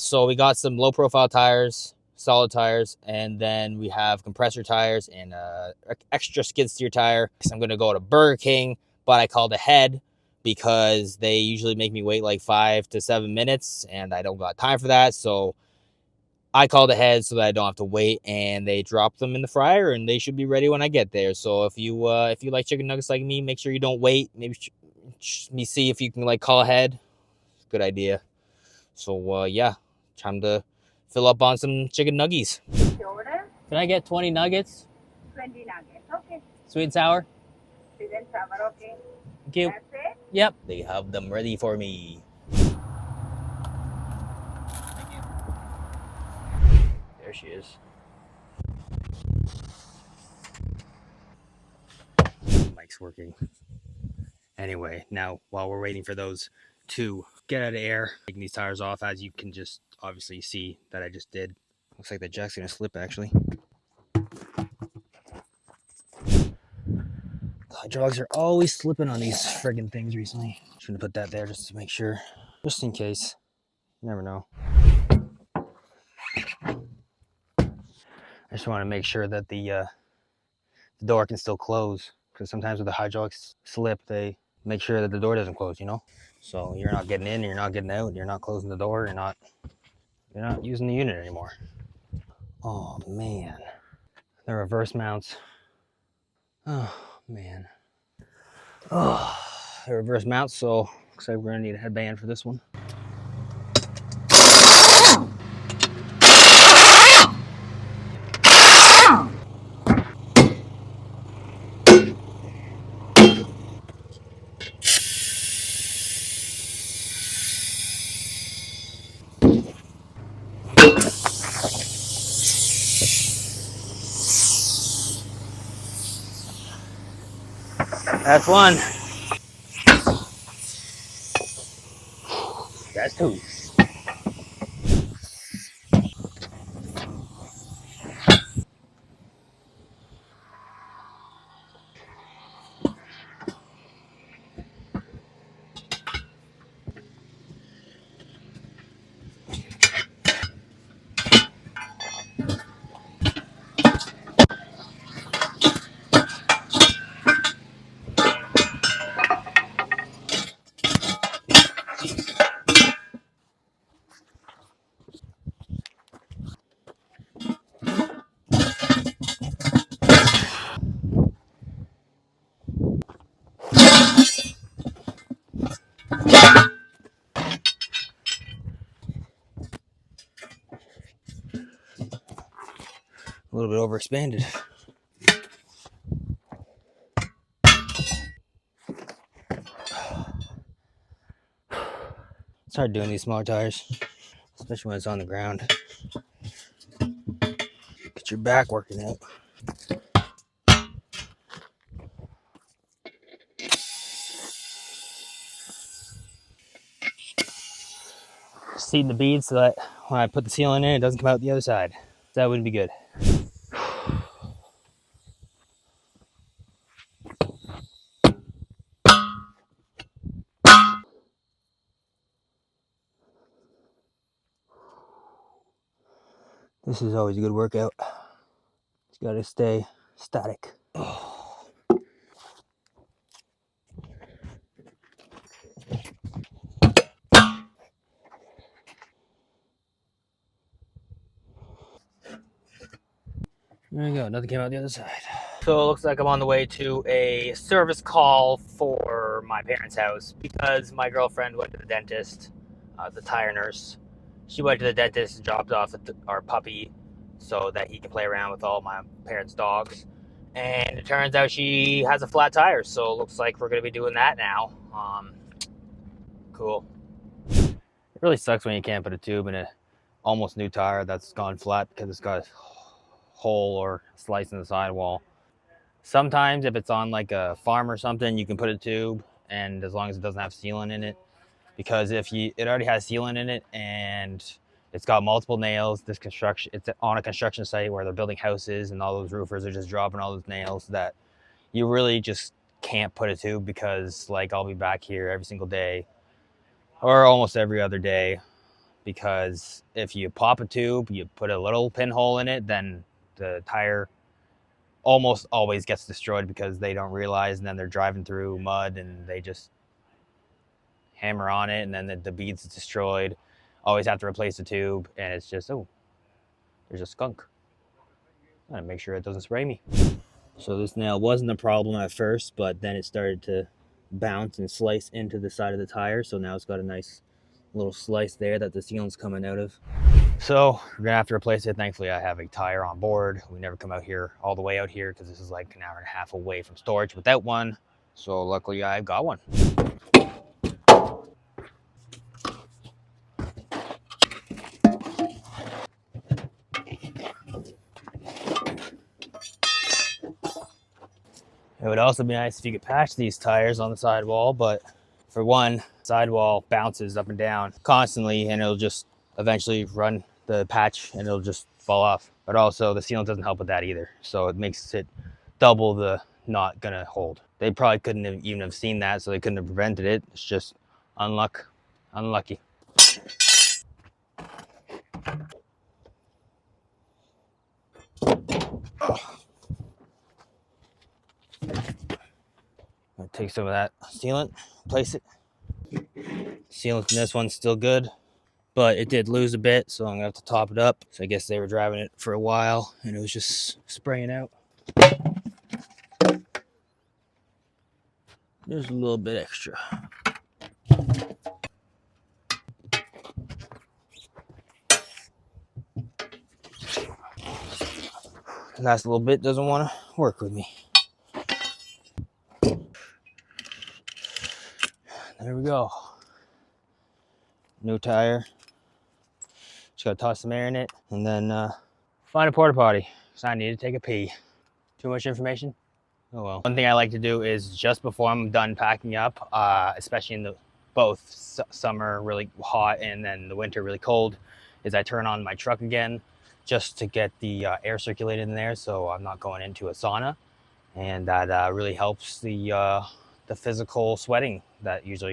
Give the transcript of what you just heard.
So we got some low profile tires, solid tires, and then we have compressor tires and extra skid steer tire. So I'm gonna go to Burger King, but I called ahead because they usually make me wait like 5 to 7 minutes, and I don't got time for that. So I called ahead so that I don't have to wait, and they dropped them in the fryer, and they should be ready when I get there. So if you like chicken nuggets like me, make sure you don't wait. Maybe me see if you can like call ahead. Good idea. So yeah, time to fill up on some chicken nuggies. Can I get 20 nuggets? 20 nuggets, okay. Sweet and sour? Sweet and sour, okay. Thank you. That's it? Yep, they have them ready for me. There she is. Mic's working. Anyway, now while we're waiting for those to get out of air, taking these tires off, as you can just obviously see that I just did. Looks like the jack's gonna slip actually. The hydraulics are always slipping on these friggin' things recently. Shouldn't have put that there just to make sure, just in case. You never know. I just want to make sure that the door can still close, because sometimes with the hydraulics slip, they make sure that the door doesn't close, you know? So you're not getting in, you're not getting out, you're not closing the door, you're not using the unit anymore. Oh man, the reverse mounts. Oh man. Oh, the reverse mounts, so looks like we're gonna need a headband for this one. That's one. That's two. A little bit overexpanded. It's hard doing these smaller tires, especially when it's on the ground. Get your back working out. Seating the beads so that when I put the sealant in, it doesn't come out the other side. That wouldn't be good. This is always a good workout. Just gotta stay static. Oh. There you go, nothing came out the other side. So it looks like I'm on the way to a service call for my parents' house because my girlfriend went to the dentist, the tire nurse. She went to the dentist and dropped off our puppy so that he can play around with all my parents' dogs. And it turns out she has a flat tire, so it looks like we're going to be doing that now. Cool. It really sucks when you can't put a tube in a almost new tire that's gone flat because it's got a hole or slice in the sidewall. Sometimes if it's on like a farm or something, you can put a tube, and as long as it doesn't have sealant in it, because if it already has sealant in it and it's got multiple nails, it's on a construction site where they're building houses and all those roofers are just dropping all those nails, that you really just can't put a tube, because like I'll be back here every single day or almost every other day because if you pop a tube, you put a little pinhole in it, then the tire almost always gets destroyed because they don't realize, and then they're driving through mud and they just hammer on it, and then the bead's destroyed. Always have to replace the tube, and it's just, oh, there's a skunk. I gotta make sure it doesn't spray me. So this nail wasn't a problem at first, but then it started to bounce and slice into the side of the tire. So now it's got a nice little slice there that the sealant's coming out of. So we're gonna have to replace it. Thankfully, I have a tire on board. We never come out here all the way out here because this is like an hour and a half away from storage without one. So luckily, I've got one. It would also be nice if you could patch these tires on the sidewall, but for one, sidewall bounces up and down constantly, and it'll just eventually run the patch and it'll just fall off. But also the sealant doesn't help with that either, so it makes it double the not gonna hold. They probably couldn't have even have seen that, so they couldn't have prevented it. It's just unlucky. I'll take some of that sealant, place it. Sealant in this one's still good, but it did lose a bit, so I'm gonna have to top it up. So I guess they were driving it for a while and it was just spraying out. There's a little bit extra. Last little bit doesn't want to work with me. There we go. New tire. Just gotta toss some air in it and then find a porta potty. So I need to take a pee. Too much information? Oh well. One thing I like to do is just before I'm done packing up, especially in the both summer really hot and then the winter really cold, is I turn on my truck again just to get the air circulated in there, so I'm not going into a sauna, and that really helps the physical sweating that usually